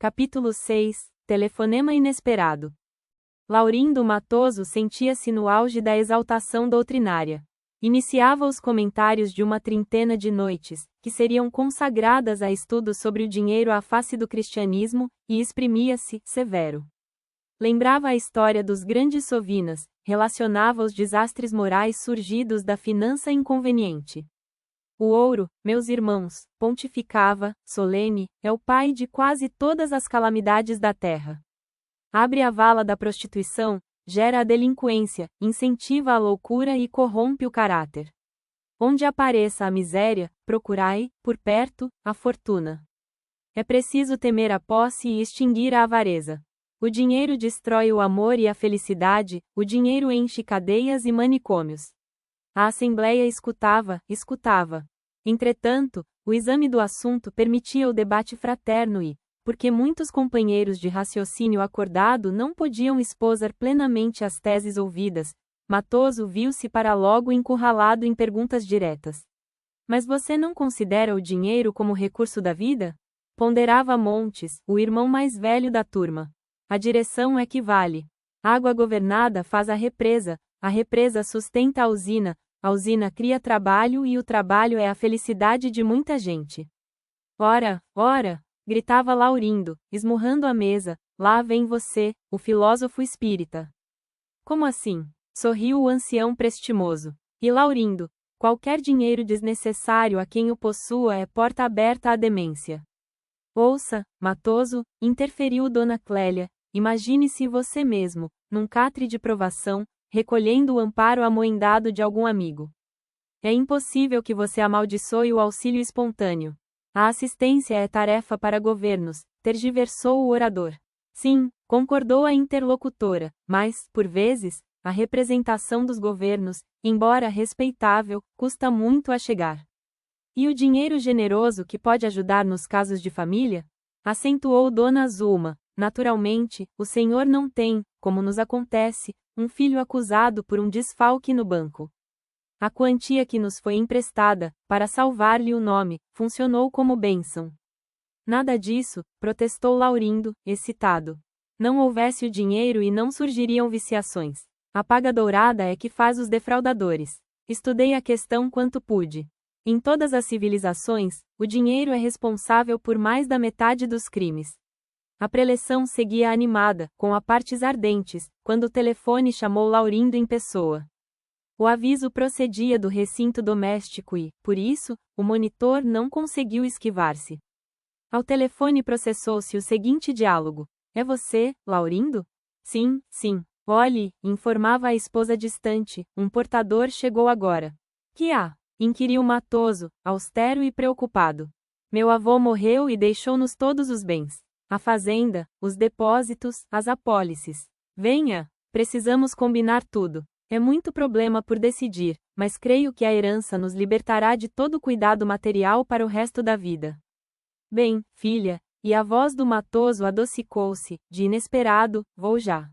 Capítulo 6 Telefonema inesperado. Laurindo Matoso sentia-se no auge da exaltação doutrinária. Iniciava os comentários de uma trintena de noites, que seriam consagradas a estudos sobre o dinheiro à face do cristianismo, e exprimia-se, severo. Lembrava a história dos grandes sovinas, relacionava os desastres morais surgidos da finança inconveniente. O ouro, meus irmãos, pontificava, solene, é o pai de quase todas as calamidades da terra. Abre a vala da prostituição, gera a delinquência, incentiva a loucura e corrompe o caráter. Onde apareça a miséria, procurai, por perto, a fortuna. É preciso temer a posse e extinguir a avareza. O dinheiro destrói o amor e a felicidade, o dinheiro enche cadeias e manicômios. A Assembleia escutava. Entretanto, o exame do assunto permitia o debate fraterno e, porque muitos companheiros de raciocínio acordado não podiam exposar plenamente as teses ouvidas, Matoso viu-se para logo encurralado em perguntas diretas. Mas você não considera o dinheiro como recurso da vida? Ponderava Montes, o irmão mais velho da turma. A direção é que vale. Água governada faz a represa sustenta a usina cria trabalho e o trabalho é a felicidade de muita gente. Ora, gritava Laurindo, esmurrando a mesa, lá vem você, o filósofo espírita. Como assim? Sorriu o ancião prestimoso. E Laurindo, qualquer dinheiro desnecessário a quem o possua é porta aberta à demência. Ouça, Matoso, interferiu Dona Clélia, imagine-se você mesmo, num catre de provação, recolhendo o amparo amoendado de algum amigo. É impossível que você amaldiçoe o auxílio espontâneo. A assistência é tarefa para governos, tergiversou o orador. Sim, concordou a interlocutora, mas, por vezes, a representação dos governos, embora respeitável, custa muito a chegar. E o dinheiro generoso que pode ajudar nos casos de família? Acentuou Dona Zulma. Naturalmente, o senhor não tem, como nos acontece, um filho acusado por um desfalque no banco. A quantia que nos foi emprestada, para salvar-lhe o nome, funcionou como bênção. Nada disso, protestou Laurindo, excitado. Não houvesse o dinheiro e não surgiriam viciações. A paga dourada é que faz os defraudadores. Estudei a questão quanto pude. Em todas as civilizações, o dinheiro é responsável por mais da metade dos crimes. A preleção seguia animada, com apartes ardentes, quando o telefone chamou Laurindo em pessoa. O aviso procedia do recinto doméstico e, por isso, o monitor não conseguiu esquivar-se. Ao telefone processou-se o seguinte diálogo: é você, Laurindo? Sim. Olhe, informava a esposa distante, um portador chegou agora. Que há? Inquiriu Matoso, austero e preocupado. Meu avô morreu e deixou-nos todos os bens. A fazenda, os depósitos, as apólices. Venha, precisamos combinar tudo. É muito problema por decidir, mas creio que a herança nos libertará de todo cuidado material para o resto da vida. Bem, filha, e a voz do Matoso adocicou-se, de inesperado, vou já.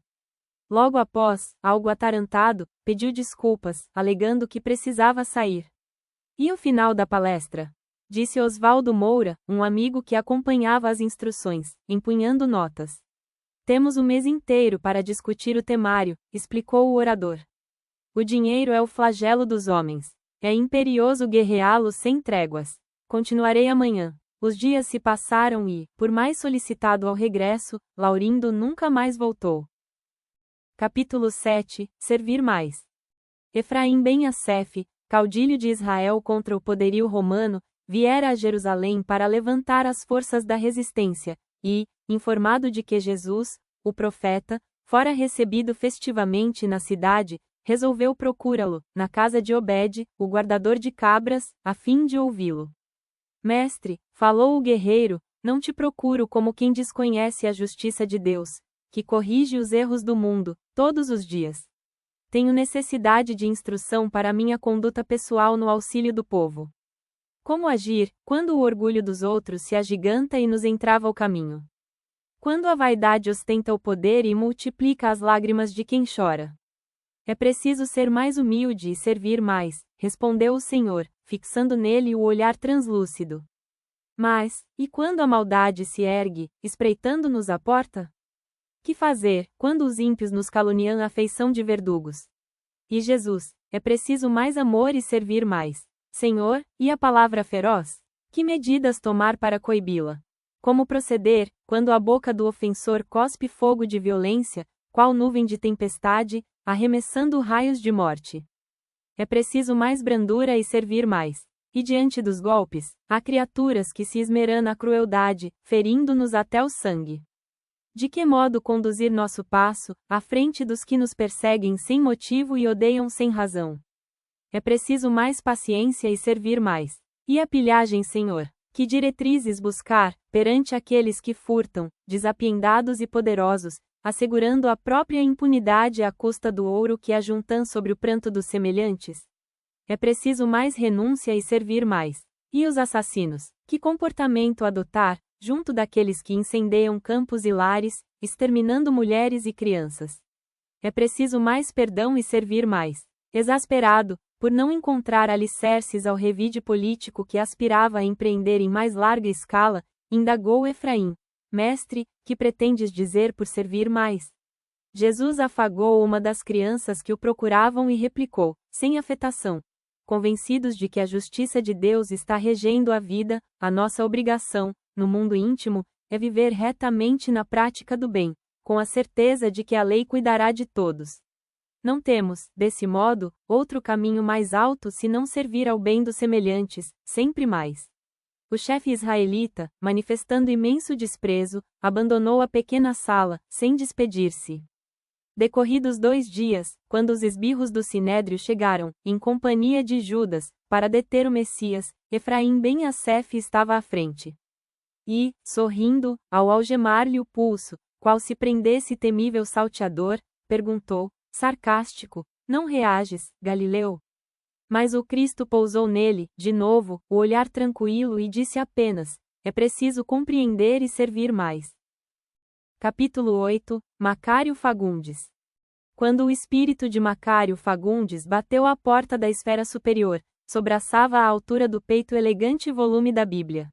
Logo após, algo atarantado, pediu desculpas, alegando que precisava sair. E o final da palestra? Disse Osvaldo Moura, um amigo que acompanhava as instruções, empunhando notas. Temos um mês inteiro para discutir o temário, explicou o orador. O dinheiro é o flagelo dos homens. É imperioso guerreá-lo sem tréguas. Continuarei amanhã. Os dias se passaram e, por mais solicitado ao regresso, Laurindo nunca mais voltou. Capítulo 7 Servir mais. Efraim ben Assef, caudilho de Israel contra o poderio romano, viera a Jerusalém para levantar as forças da resistência, e, informado de que Jesus, o profeta, fora recebido festivamente na cidade, resolveu procurá-lo, na casa de Obed, o guardador de cabras, a fim de ouvi-lo. Mestre, falou o guerreiro, não te procuro como quem desconhece a justiça de Deus, que corrige os erros do mundo, todos os dias. Tenho necessidade de instrução para minha conduta pessoal no auxílio do povo. Como agir, quando o orgulho dos outros se agiganta e nos entrava o caminho? Quando a vaidade ostenta o poder e multiplica as lágrimas de quem chora? É preciso ser mais humilde e servir mais, respondeu o Senhor, fixando nele o olhar translúcido. Mas, e quando a maldade se ergue, espreitando-nos à porta? Que fazer, quando os ímpios nos caluniam à feição de verdugos? E Jesus, é preciso mais amor e servir mais. Senhor, e a palavra feroz? Que medidas tomar para coibi-la? Como proceder, quando a boca do ofensor cospe fogo de violência, qual nuvem de tempestade, arremessando raios de morte? É preciso mais brandura e servir mais. E diante dos golpes, há criaturas que se esmeram na crueldade, ferindo-nos até o sangue. De que modo conduzir nosso passo, à frente dos que nos perseguem sem motivo e odeiam sem razão? É preciso mais paciência e servir mais. E a pilhagem, Senhor? Que diretrizes buscar, perante aqueles que furtam, desapiendados e poderosos, assegurando a própria impunidade à custa do ouro que ajuntam sobre o pranto dos semelhantes? É preciso mais renúncia e servir mais. E os assassinos? Que comportamento adotar, junto daqueles que incendeiam campos e lares, exterminando mulheres e crianças? É preciso mais perdão e servir mais. Exasperado, por não encontrar alicerces ao revide político que aspirava a empreender em mais larga escala, indagou Efraim: Mestre, que pretendes dizer por servir mais? Jesus afagou uma das crianças que o procuravam e replicou, sem afetação: convencidos de que a justiça de Deus está regendo a vida, a nossa obrigação, no mundo íntimo, é viver retamente na prática do bem, com a certeza de que a lei cuidará de todos. Não temos, desse modo, outro caminho mais alto senão servir ao bem dos semelhantes, sempre mais. O chefe israelita, manifestando imenso desprezo, abandonou a pequena sala, sem despedir-se. Decorridos 2 dias, quando os esbirros do sinédrio chegaram, em companhia de Judas, para deter o Messias, Efraim ben Assef estava à frente. E, sorrindo, ao algemar-lhe o pulso, qual se prendesse temível salteador, perguntou, sarcástico: Não reages, Galileu? Mas o Cristo pousou nele, de novo, o olhar tranquilo e disse apenas: é preciso compreender e servir mais. Capítulo 8, Macário Fagundes. Quando o espírito de Macário Fagundes bateu à porta da esfera superior, sobraçava à altura do peito o elegante volume da Bíblia.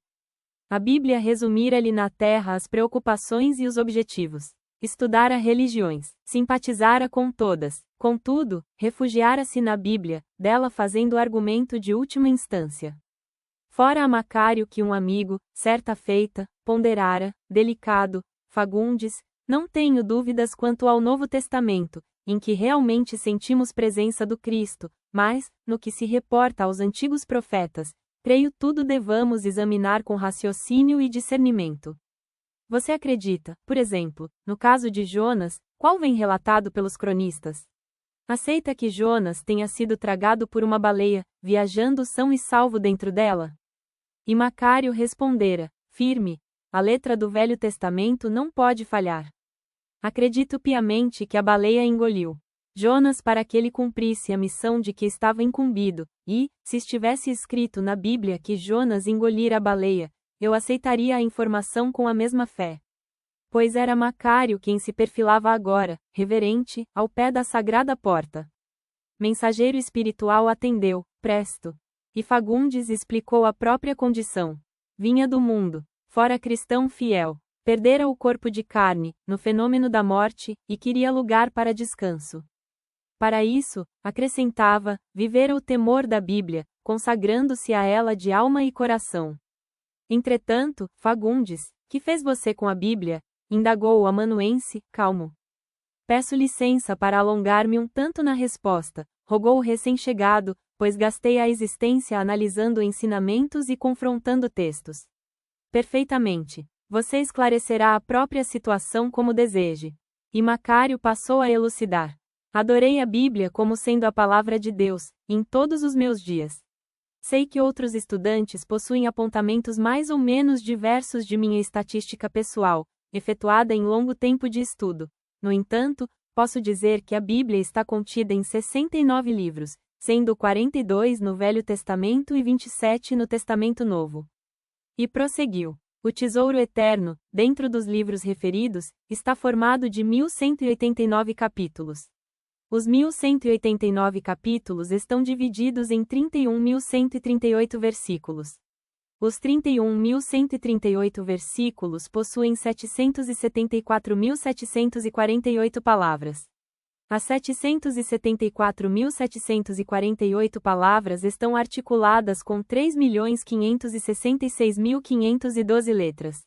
A Bíblia resumira-lhe na terra as preocupações e os objetivos. Estudara religiões, simpatizara com todas, contudo, refugiara-se na Bíblia, dela fazendo argumento de última instância. Fora a Macário que um amigo, certa feita, ponderara, delicado: Fagundes, não tenho dúvidas quanto ao Novo Testamento, em que realmente sentimos presença do Cristo, mas, no que se reporta aos antigos profetas, creio tudo devamos examinar com raciocínio e discernimento. Você acredita, por exemplo, no caso de Jonas, qual vem relatado pelos cronistas? Aceita que Jonas tenha sido tragado por uma baleia, viajando são e salvo dentro dela? E Macário respondera, firme: a letra do Velho Testamento não pode falhar. Acredito piamente que a baleia engoliu Jonas para que ele cumprisse a missão de que estava incumbido, e, se estivesse escrito na Bíblia que Jonas engolira a baleia, eu aceitaria a informação com a mesma fé. Pois era Macário quem se perfilava agora, reverente, ao pé da sagrada porta. Mensageiro espiritual atendeu, presto. E Fagundes explicou a própria condição. Vinha do mundo, fora cristão fiel, perdera o corpo de carne, no fenômeno da morte, e queria lugar para descanso. Para isso, acrescentava, vivera o temor da Bíblia, consagrando-se a ela de alma e coração. Entretanto, Fagundes, que fez você com a Bíblia? Indagou o amanuense, calmo. Peço licença para alongar-me um tanto na resposta, rogou o recém-chegado, pois gastei a existência analisando ensinamentos e confrontando textos. Perfeitamente. Você esclarecerá a própria situação como deseje. E Macário passou a elucidar. Adorei a Bíblia como sendo a palavra de Deus, em todos os meus dias. Sei que outros estudantes possuem apontamentos mais ou menos diversos de minha estatística pessoal, efetuada em longo tempo de estudo. No entanto, posso dizer que a Bíblia está contida em 69 livros, sendo 42 no Velho Testamento e 27 no Testamento Novo. E prosseguiu. O tesouro eterno, dentro dos livros referidos, está formado de 1189 capítulos. Os 1189 capítulos estão divididos em 31.138 versículos. Os 31.138 versículos possuem 774.748 palavras. As 774.748 palavras estão articuladas com 3.566.512 letras.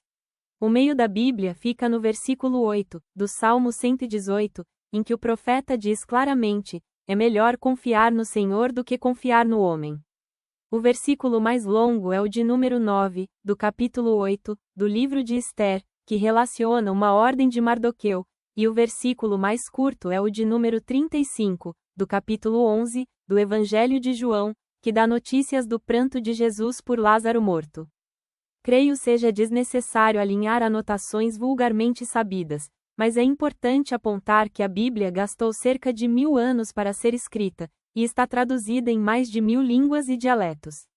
O meio da Bíblia fica no versículo 8, do Salmo 118, em que o profeta diz claramente: é melhor confiar no Senhor do que confiar no homem. O versículo mais longo é o de número 9, do capítulo 8, do livro de Ester, que relaciona uma ordem de Mardoqueu, e o versículo mais curto é o de número 35, do capítulo 11, do Evangelho de João, que dá notícias do pranto de Jesus por Lázaro morto. Creio seja desnecessário alinhar anotações vulgarmente sabidas, mas é importante apontar que a Bíblia gastou cerca de 1000 anos para ser escrita, e está traduzida em mais de 1000 línguas e dialetos.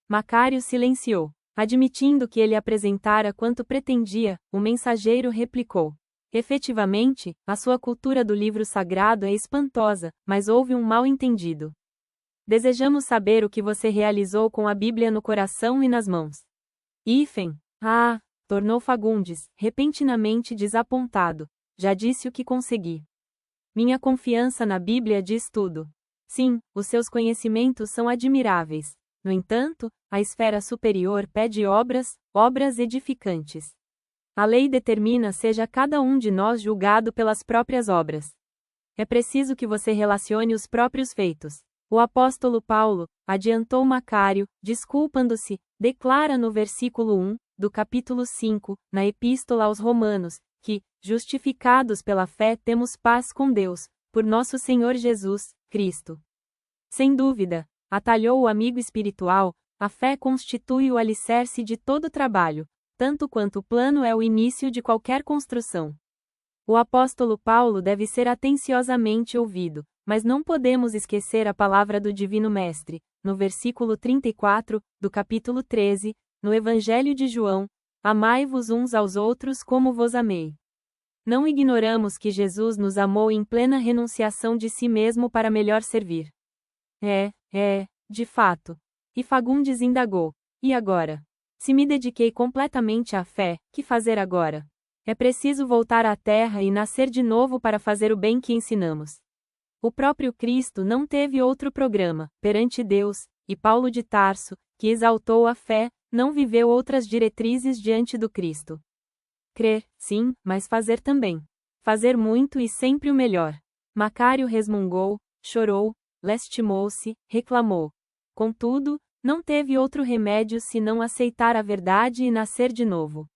Macário silenciou. Admitindo que ele apresentara quanto pretendia, o mensageiro replicou: efetivamente, a sua cultura do livro sagrado é espantosa, mas houve um mal-entendido. Desejamos saber o que você realizou com a Bíblia no coração e nas mãos. Hífen, tornou Fagundes, repentinamente desapontado. Já disse o que consegui. Minha confiança na Bíblia diz tudo. Sim, os seus conhecimentos são admiráveis. No entanto, a esfera superior pede obras edificantes. A lei determina seja cada um de nós julgado pelas próprias obras. É preciso que você relacione os próprios feitos. O apóstolo Paulo, adiantou Macário, desculpando-se, declara no versículo 1, do capítulo 5, na Epístola aos Romanos, que, justificados pela fé temos paz com Deus, por nosso Senhor Jesus Cristo. Sem dúvida, atalhou o amigo espiritual, a fé constitui o alicerce de todo trabalho, tanto quanto o plano é o início de qualquer construção. O apóstolo Paulo deve ser atenciosamente ouvido, mas não podemos esquecer a palavra do Divino Mestre, no versículo 34, do capítulo 13, no Evangelho de João: amai-vos uns aos outros como vos amei. Não ignoramos que Jesus nos amou em plena renunciação de si mesmo para melhor servir. De fato. E Fagundes indagou: e agora? Se me dediquei completamente à fé, que fazer agora? É preciso voltar à terra e nascer de novo para fazer o bem que ensinamos. O próprio Cristo não teve outro programa, perante Deus, e Paulo de Tarso, que exaltou a fé, não viveu outras diretrizes diante do Cristo. Crer, sim, mas fazer também. Fazer muito e sempre o melhor. Macário resmungou, chorou, lastimou-se, reclamou. Contudo, não teve outro remédio senão aceitar a verdade e nascer de novo.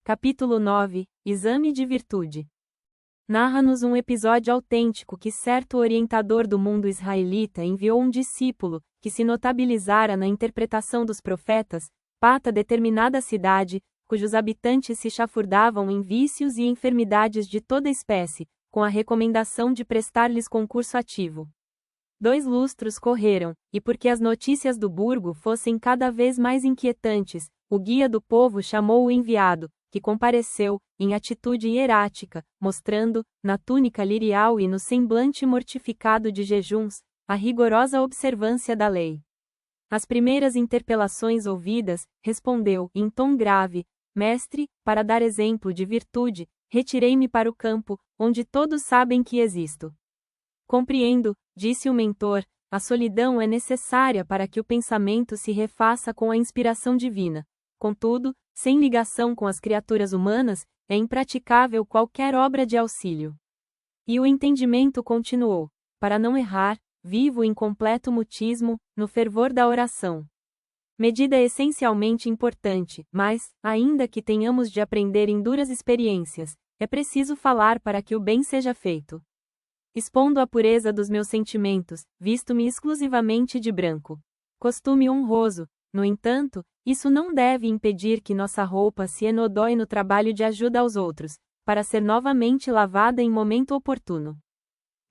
Capítulo 9 – Exame de Virtude. Narra-nos um episódio autêntico que certo orientador do mundo israelita enviou um discípulo, que se notabilizara na interpretação dos profetas, para determinada cidade, cujos habitantes se chafurdavam em vícios e enfermidades de toda espécie, com a recomendação de prestar-lhes concurso ativo. 2 lustros correram, e porque as notícias do burgo fossem cada vez mais inquietantes, o guia do povo chamou o enviado, que compareceu, em atitude hierática, mostrando, na túnica lirial e no semblante mortificado de jejuns, a rigorosa observância da lei. Às primeiras interpelações ouvidas, respondeu, em tom grave: mestre, para dar exemplo de virtude, retirei-me para o campo, onde todos sabem que existo. Compreendo, disse o mentor, a solidão é necessária para que o pensamento se refaça com a inspiração divina. Contudo, sem ligação com as criaturas humanas, é impraticável qualquer obra de auxílio. E o entendimento continuou: para não errar, vivo em completo mutismo, no fervor da oração. Medida essencialmente importante, mas, ainda que tenhamos de aprender em duras experiências, é preciso falar para que o bem seja feito. Expondo a pureza dos meus sentimentos, visto-me exclusivamente de branco. Costume honroso, no entanto, isso não deve impedir que nossa roupa se enodoe no trabalho de ajuda aos outros, para ser novamente lavada em momento oportuno.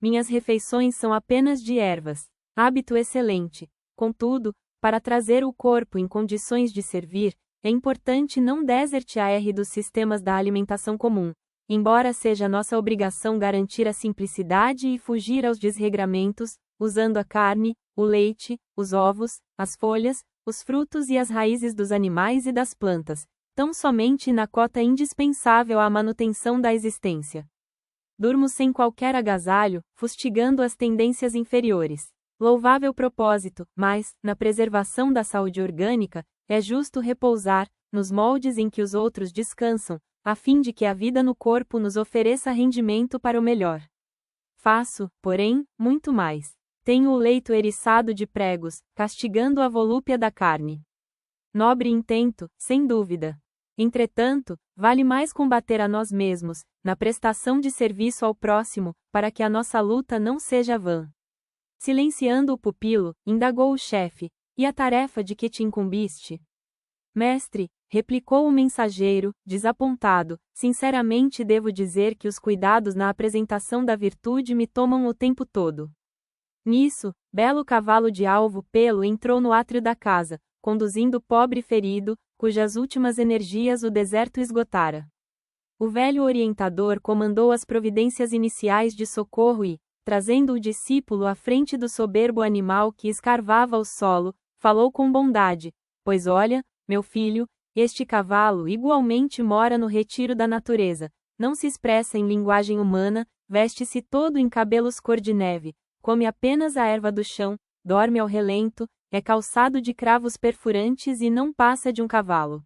Minhas refeições são apenas de ervas, hábito excelente. Contudo, para trazer o corpo em condições de servir, é importante não desertar dos sistemas da alimentação comum, embora seja nossa obrigação garantir a simplicidade e fugir aos desregramentos, usando a carne, o leite, os ovos, as folhas, os frutos e as raízes dos animais e das plantas, tão somente na cota indispensável à manutenção da existência. Durmo sem qualquer agasalho, fustigando as tendências inferiores. Louvável propósito, mas, na preservação da saúde orgânica, é justo repousar, nos moldes em que os outros descansam, a fim de que a vida no corpo nos ofereça rendimento para o melhor. Faço, porém, muito mais. Tenho o leito eriçado de pregos, castigando a volúpia da carne. Nobre intento, sem dúvida. Entretanto, vale mais combater a nós mesmos, na prestação de serviço ao próximo, para que a nossa luta não seja vã. Silenciando o pupilo, indagou o chefe, e a tarefa de que te incumbiste? Mestre, replicou o mensageiro, desapontado, sinceramente devo dizer que os cuidados na apresentação da virtude me tomam o tempo todo. Nisso, belo cavalo de alvo pelo entrou no átrio da casa, conduzindo o pobre ferido, cujas últimas energias o deserto esgotara. O velho orientador comandou as providências iniciais de socorro e, trazendo o discípulo à frente do soberbo animal que escarvava o solo, falou com bondade, pois olha, meu filho, este cavalo igualmente mora no retiro da natureza, não se expressa em linguagem humana, veste-se todo em cabelos cor de neve, come apenas a erva do chão, dorme ao relento, é calçado de cravos perfurantes e não passa de um cavalo.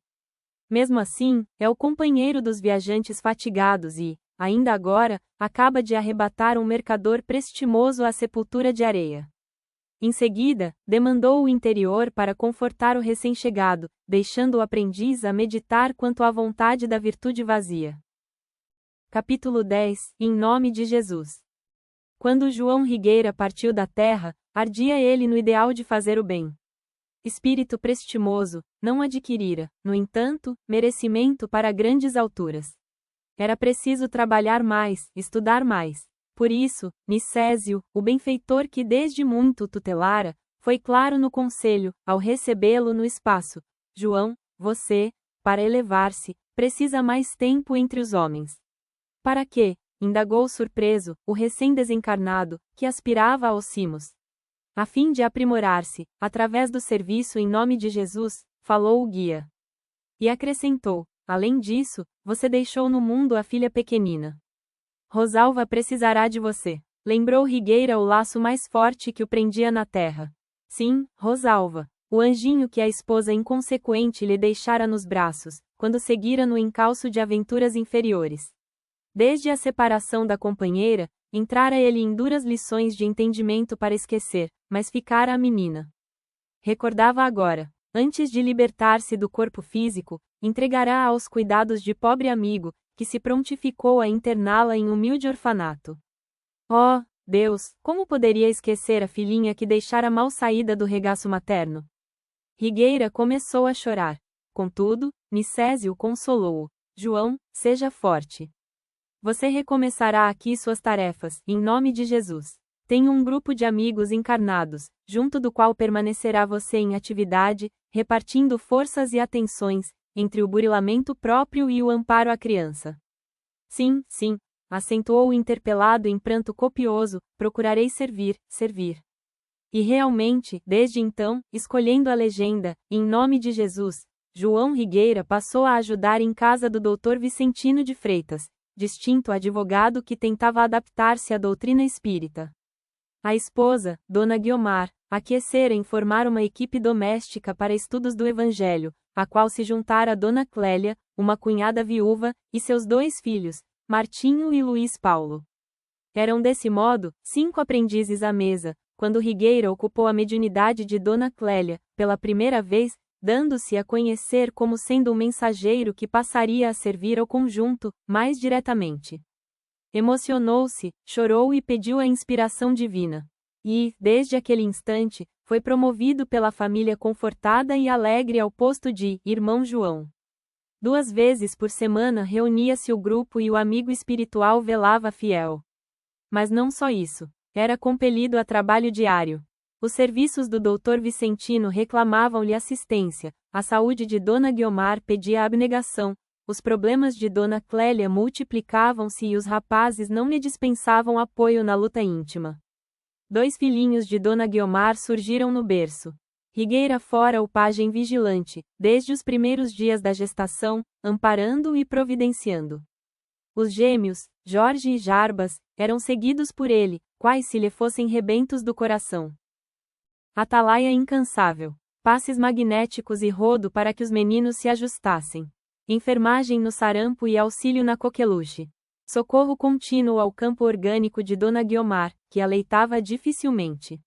Mesmo assim, é o companheiro dos viajantes fatigados e, ainda agora, acaba de arrebatar um mercador prestimoso à sepultura de areia. Em seguida, demandou o interior para confortar o recém-chegado, deixando o aprendiz a meditar quanto à vontade da virtude vazia. Capítulo 10 Em nome de Jesus. Quando João Rigueira partiu da terra, ardia ele no ideal de fazer o bem. Espírito prestimoso, não adquirira, no entanto, merecimento para grandes alturas. Era preciso trabalhar mais, estudar mais. Por isso, Nicésio, o benfeitor que desde muito o tutelara, foi claro no conselho, ao recebê-lo no espaço: João, você, para elevar-se, precisa mais tempo entre os homens. Para quê? Indagou surpreso, o recém-desencarnado, que aspirava aos cimos. A fim de aprimorar-se, através do serviço em nome de Jesus, falou o guia. E acrescentou: além disso, você deixou no mundo a filha pequenina. Rosalva precisará de você. Lembrou Rigueira o laço mais forte que o prendia na terra. Sim, Rosalva, o anjinho que a esposa inconsequente lhe deixara nos braços, quando seguira no encalço de aventuras inferiores. Desde a separação da companheira, entrara ele em duras lições de entendimento para esquecer, mas ficara a menina. Recordava agora, antes de libertar-se do corpo físico, entregará aos cuidados de pobre amigo, que se prontificou a interná-la em humilde orfanato. Oh, Deus, como poderia esquecer a filhinha que deixara mal saída do regaço materno? Rigueira começou a chorar. Contudo, Nicésio consolou-o. João, seja forte. Você recomeçará aqui suas tarefas, em nome de Jesus. Tenho um grupo de amigos encarnados, junto do qual permanecerá você em atividade, repartindo forças e atenções, entre o burilamento próprio e o amparo à criança. Sim, sim, acentuou o interpelado em pranto copioso, procurarei servir, servir. E realmente, desde então, escolhendo a legenda, em nome de Jesus, João Rigueira passou a ajudar em casa do Dr. Vicentino de Freitas, distinto advogado que tentava adaptar-se à doutrina espírita. A esposa, Dona Guiomar, aquecera em formar uma equipe doméstica para estudos do Evangelho, a qual se juntara Dona Clélia, uma cunhada viúva, e seus 2 filhos, Martinho e Luiz Paulo. Eram desse modo, 5 aprendizes à mesa, quando Rigueira ocupou a mediunidade de Dona Clélia, pela primeira vez, dando-se a conhecer como sendo um mensageiro que passaria a servir ao conjunto, mais diretamente. Emocionou-se, chorou e pediu a inspiração divina. E, desde aquele instante, foi promovido pela família confortada e alegre ao posto de Irmão João. 2 vezes por semana reunia-se o grupo e o amigo espiritual velava fiel. Mas não só isso. Era compelido a trabalho diário. Os serviços do Dr. Vicentino reclamavam-lhe assistência, a saúde de Dona Guiomar pedia abnegação, os problemas de Dona Clélia multiplicavam-se e os rapazes não lhe dispensavam apoio na luta íntima. 2 filhinhos de Dona Guiomar surgiram no berço. Rigueira fora o pajem vigilante, desde os primeiros dias da gestação, amparando e providenciando. Os gêmeos, Jorge e Jarbas, eram seguidos por ele, quais se lhe fossem rebentos do coração. Atalaia incansável. Passes magnéticos e rodo para que os meninos se ajustassem. Enfermagem no sarampo e auxílio na coqueluche. Socorro contínuo ao campo orgânico de Dona Guiomar, que aleitava dificilmente.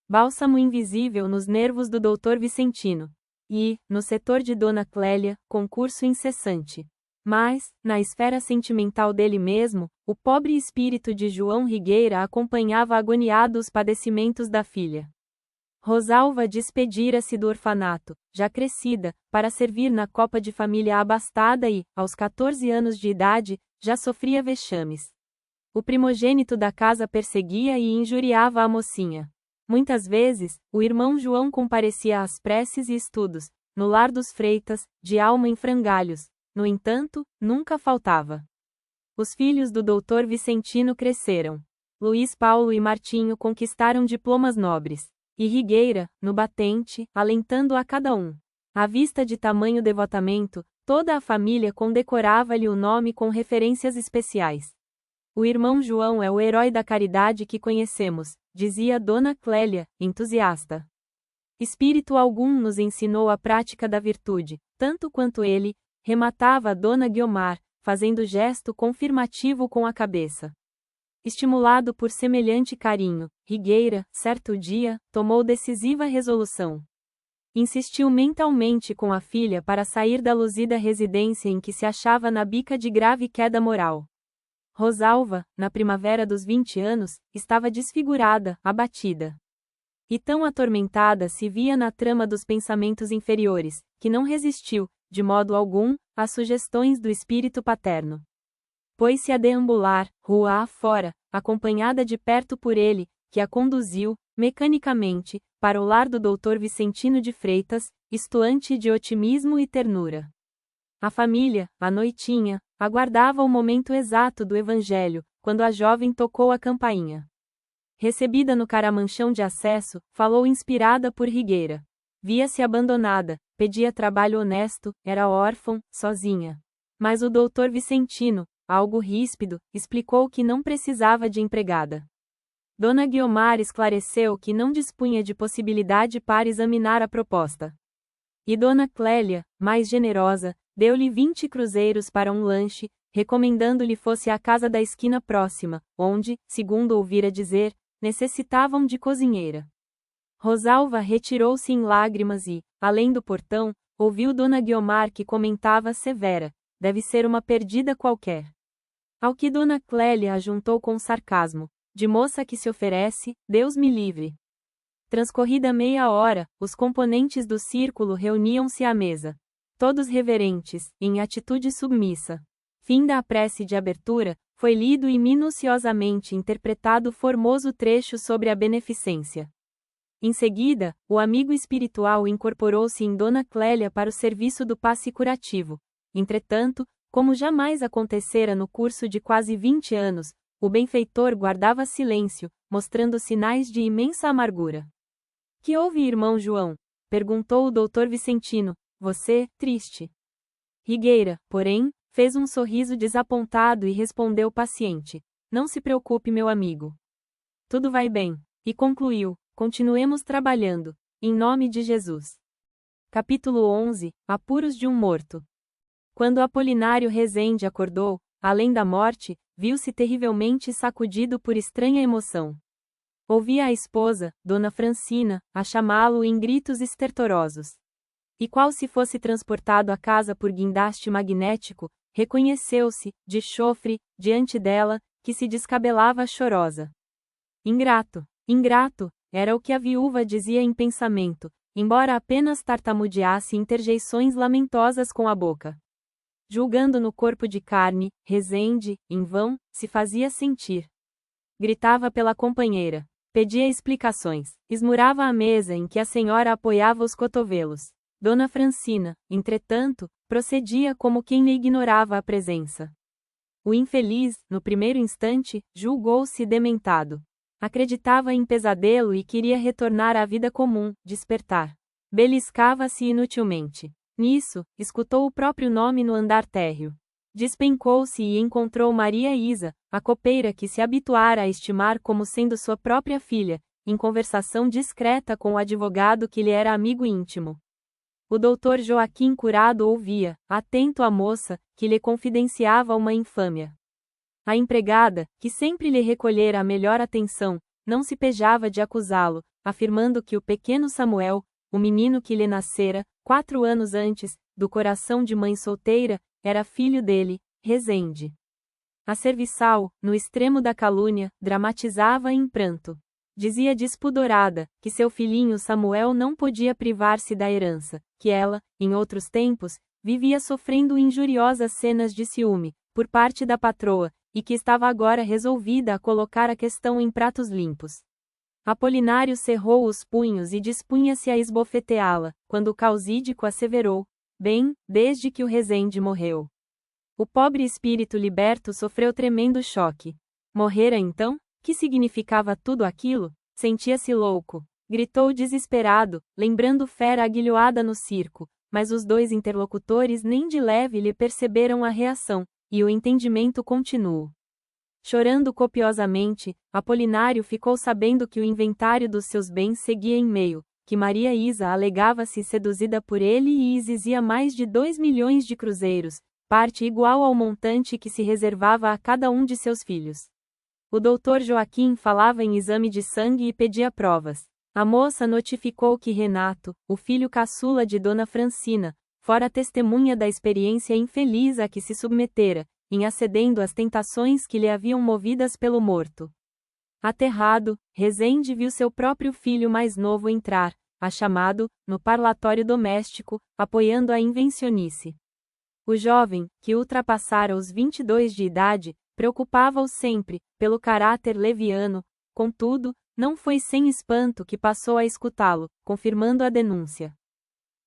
Bálsamo invisível nos nervos do Dr. Vicentino. E, no setor de Dona Clélia, concurso incessante. Mas, na esfera sentimental dele mesmo, o pobre espírito de João Rigueira acompanhava agoniado os padecimentos da filha. Rosalva despedira-se do orfanato, já crescida, para servir na copa de família abastada e, aos 14 anos de idade, já sofria vexames. O primogênito da casa perseguia e injuriava a mocinha. Muitas vezes, o irmão João comparecia às preces e estudos, no lar dos Freitas, de alma em frangalhos. No entanto, nunca faltava. Os filhos do Dr. Vicentino cresceram. Luiz Paulo e Martinho conquistaram diplomas nobres. E Rigueira, no batente, alentando a cada um. À vista de tamanho devotamento, toda a família condecorava-lhe o nome com referências especiais. O irmão João é o herói da caridade que conhecemos, dizia Dona Clélia, entusiasta. Espírito algum nos ensinou a prática da virtude, tanto quanto ele, rematava Dona Guiomar, fazendo gesto confirmativo com a cabeça. Estimulado por semelhante carinho, Rigueira, certo dia, tomou decisiva resolução. Insistiu mentalmente com a filha para sair da luzida residência em que se achava na bica de grave queda moral. Rosalva, na primavera dos 20 anos, estava desfigurada, abatida. E tão atormentada se via na trama dos pensamentos inferiores, que não resistiu, de modo algum, às sugestões do espírito paterno. Pôs-se a deambular, rua afora, acompanhada de perto por ele, que a conduziu, mecanicamente, para o lar do Dr. Vicentino de Freitas, estuante de otimismo e ternura. A família, à noitinha, aguardava o momento exato do evangelho, quando a jovem tocou a campainha. Recebida no caramanchão de acesso, falou inspirada por Rigueira. Via-se abandonada, pedia trabalho honesto, era órfã, sozinha. Mas o Dr. Vicentino, algo ríspido, explicou que não precisava de empregada. Dona Guiomar esclareceu que não dispunha de possibilidade para examinar a proposta. E Dona Clélia, mais generosa, deu-lhe 20 cruzeiros para um lanche, recomendando-lhe fosse à casa da esquina próxima, onde, segundo ouvira dizer, necessitavam de cozinheira. Rosalva retirou-se em lágrimas e, além do portão, ouviu Dona Guiomar que comentava severa, deve ser uma perdida qualquer. Ao que Dona Clélia ajuntou com sarcasmo, de moça que se oferece, Deus me livre. Transcorrida meia hora, os componentes do círculo reuniam-se à mesa. Todos reverentes, em atitude submissa. Finda a prece de abertura, foi lido e minuciosamente interpretado o formoso trecho sobre a beneficência. Em seguida, o amigo espiritual incorporou-se em Dona Clélia para o serviço do passe curativo. Entretanto, como jamais acontecera no curso de quase 20 anos, o benfeitor guardava silêncio, mostrando sinais de imensa amargura. Que houve, irmão João? Perguntou o Dr. Vicentino. Você, triste. Rigueira, porém, fez um sorriso desapontado e respondeu paciente. Não se preocupe, meu amigo. Tudo vai bem. E concluiu. Continuemos trabalhando. Em nome de Jesus. Capítulo 11. Apuros de um morto. Quando Apolinário Rezende acordou, além da morte, viu-se terrivelmente sacudido por estranha emoção. Ouvia a esposa, Dona Francina, a chamá-lo em gritos estertorosos. E qual se fosse transportado à casa por guindaste magnético, reconheceu-se, de chofre, diante dela, que se descabelava chorosa. Ingrato, ingrato, era o que a viúva dizia em pensamento, embora apenas tartamudeasse interjeições lamentosas com a boca. Julgando no corpo de carne, Rezende, em vão, se fazia sentir. Gritava pela companheira. Pedia explicações. Esmurava a mesa em que a senhora apoiava os cotovelos. Dona Francina, entretanto, procedia como quem lhe ignorava a presença. O infeliz, no primeiro instante, julgou-se dementado. Acreditava em pesadelo e queria retornar à vida comum, despertar. Beliscava-se inutilmente. Nisso, escutou o próprio nome no andar térreo. Despencou-se e encontrou Maria Isa, a copeira que se habituara a estimar como sendo sua própria filha, em conversação discreta com o advogado que lhe era amigo íntimo. O doutor Joaquim Curado ouvia, atento à moça, que lhe confidenciava uma infâmia. A empregada, que sempre lhe recolhera a melhor atenção, não se pejava de acusá-lo, afirmando que o pequeno Samuel, o menino que lhe nascera, 4 anos antes, do coração de mãe solteira, era filho dele, Rezende. A serviçal, no extremo da calúnia, dramatizava em pranto. Dizia despudorada, que seu filhinho Samuel não podia privar-se da herança, que ela, em outros tempos, vivia sofrendo injuriosas cenas de ciúme, por parte da patroa, e que estava agora resolvida a colocar a questão em pratos limpos. Apolinário cerrou os punhos e dispunha-se a esbofeteá-la, quando o causídico asseverou: bem, desde que o Rezende morreu. O pobre espírito liberto sofreu tremendo choque. Morrera então? Que significava tudo aquilo? Sentia-se louco. Gritou desesperado, lembrando fera aguilhoada no circo, mas os 2 interlocutores nem de leve lhe perceberam a reação, e o entendimento continuou. Chorando copiosamente, Apolinário ficou sabendo que o inventário dos seus bens seguia em meio, que Maria Isa alegava-se seduzida por ele e exigia mais de 2 milhões de cruzeiros, parte igual ao montante que se reservava a cada um de seus filhos. O doutor Joaquim falava em exame de sangue e pedia provas. A moça notificou que Renato, o filho caçula de Dona Francina, fora testemunha da experiência infeliz a que se submetera, em acedendo às tentações que lhe haviam movidas pelo morto. Aterrado, Rezende viu seu próprio filho mais novo entrar, achamado, no parlatório doméstico, apoiando a invencionice. O jovem, que ultrapassara os 22 de idade, preocupava-o sempre, pelo caráter leviano, contudo, não foi sem espanto que passou a escutá-lo, confirmando a denúncia.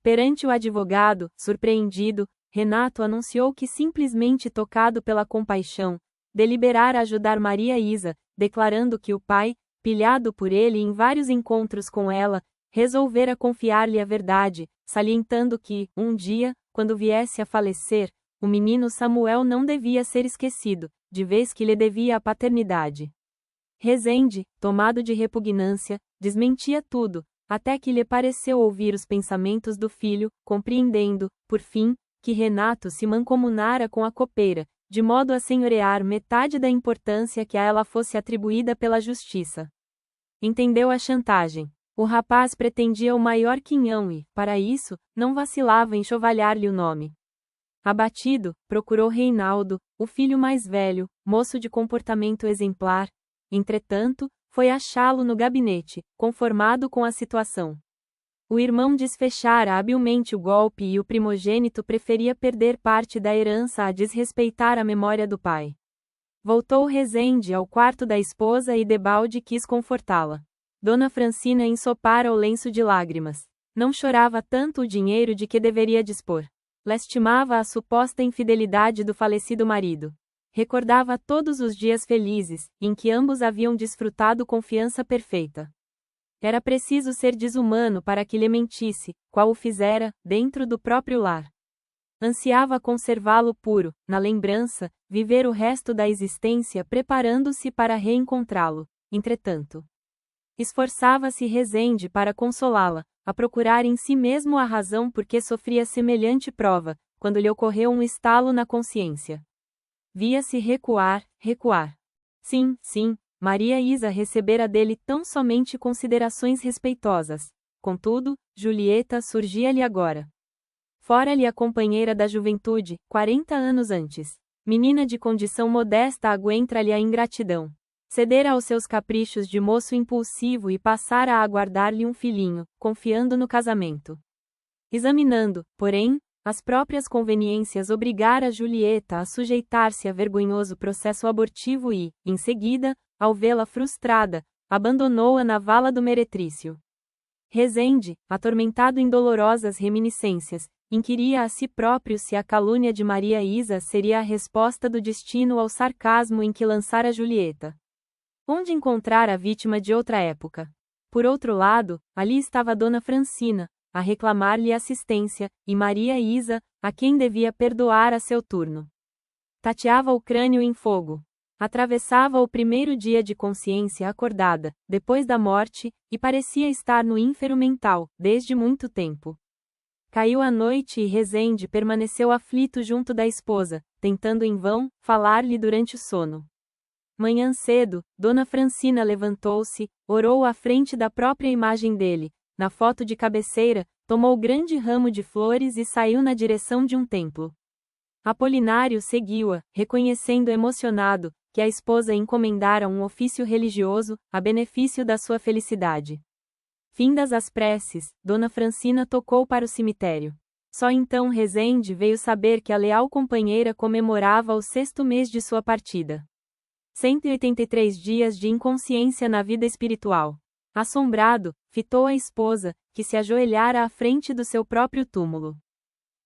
Perante o advogado, surpreendido, Renato anunciou que simplesmente tocado pela compaixão, deliberara ajudar Maria Isa, declarando que o pai, pilhado por ele em vários encontros com ela, resolvera confiar-lhe a verdade, salientando que, um dia, quando viesse a falecer, o menino Samuel não devia ser esquecido, de vez que lhe devia a paternidade. Rezende, tomado de repugnância, desmentia tudo, até que lhe pareceu ouvir os pensamentos do filho, compreendendo, por fim, que Renato se mancomunara com a copeira, de modo a senhorear metade da importância que a ela fosse atribuída pela justiça. Entendeu a chantagem. O rapaz pretendia o maior quinhão e, para isso, não vacilava em enxovalhar-lhe o nome. Abatido, procurou Reinaldo, o filho mais velho, moço de comportamento exemplar. Entretanto, foi achá-lo no gabinete, conformado com a situação. O irmão desfechara habilmente o golpe e o primogênito preferia perder parte da herança a desrespeitar a memória do pai. Voltou Rezende ao quarto da esposa e debalde quis confortá-la. Dona Francina ensopara o lenço de lágrimas. Não chorava tanto o dinheiro de que deveria dispor. Lastimava a suposta infidelidade do falecido marido. Recordava todos os dias felizes, em que ambos haviam desfrutado confiança perfeita. Era preciso ser desumano para que lhe mentisse, qual o fizera, dentro do próprio lar. Ansiava conservá-lo puro, na lembrança, viver o resto da existência preparando-se para reencontrá-lo. Entretanto, esforçava-se Rezende para consolá-la, a procurar em si mesmo a razão por que sofria semelhante prova, quando lhe ocorreu um estalo na consciência. Via-se recuar. Sim, Maria Isa recebera dele tão somente considerações respeitosas. Contudo, Julieta surgia-lhe agora. Fora-lhe a companheira da juventude, 40 anos antes. Menina de condição modesta aguenta-lhe a ingratidão. Cedera aos seus caprichos de moço impulsivo e passara a aguardar-lhe um filhinho, confiando no casamento. Examinando, porém, as próprias conveniências obrigara Julieta a sujeitar-se a vergonhoso processo abortivo e, em seguida, ao vê-la frustrada, abandonou-a na vala do meretrício. Rezende, atormentado em dolorosas reminiscências, inquiria a si próprio se a calúnia de Maria Isa seria a resposta do destino ao sarcasmo em que lançara Julieta. Onde encontrar a vítima de outra época? Por outro lado, ali estava Dona Francina, a reclamar-lhe assistência, e Maria Isa, a quem devia perdoar a seu turno. Tateava o crânio em fogo. Atravessava o primeiro dia de consciência acordada, depois da morte, e parecia estar no ínfero mental, desde muito tempo. Caiu a noite e Rezende permaneceu aflito junto da esposa, tentando em vão falar-lhe durante o sono. Manhã cedo, Dona Francina levantou-se, orou à frente da própria imagem dele, na foto de cabeceira, tomou grande ramo de flores e saiu na direção de um templo. Apolinário seguiu-a, reconhecendo emocionado, que a esposa encomendara um ofício religioso, a benefício da sua felicidade. Findas as preces, Dona Francina tocou para o cemitério. Só então Rezende veio saber que a leal companheira comemorava o 6º mês de sua partida. 183 dias de inconsciência na vida espiritual. Assombrado, fitou a esposa, que se ajoelhara à frente do seu próprio túmulo.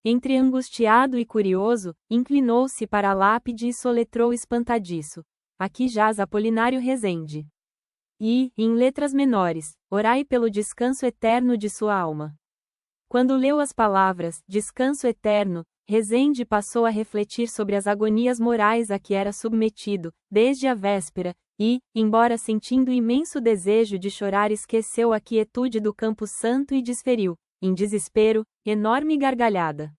Entre angustiado e curioso, inclinou-se para a lápide e soletrou espantadiço: aqui jaz Apolinário Rezende. E, em letras menores, orai pelo descanso eterno de sua alma. Quando leu as palavras, descanso eterno, Rezende passou a refletir sobre as agonias morais a que era submetido, desde a véspera, e, embora sentindo imenso desejo de chorar, esqueceu a quietude do Campo Santo e desferiu, em desespero, enorme gargalhada.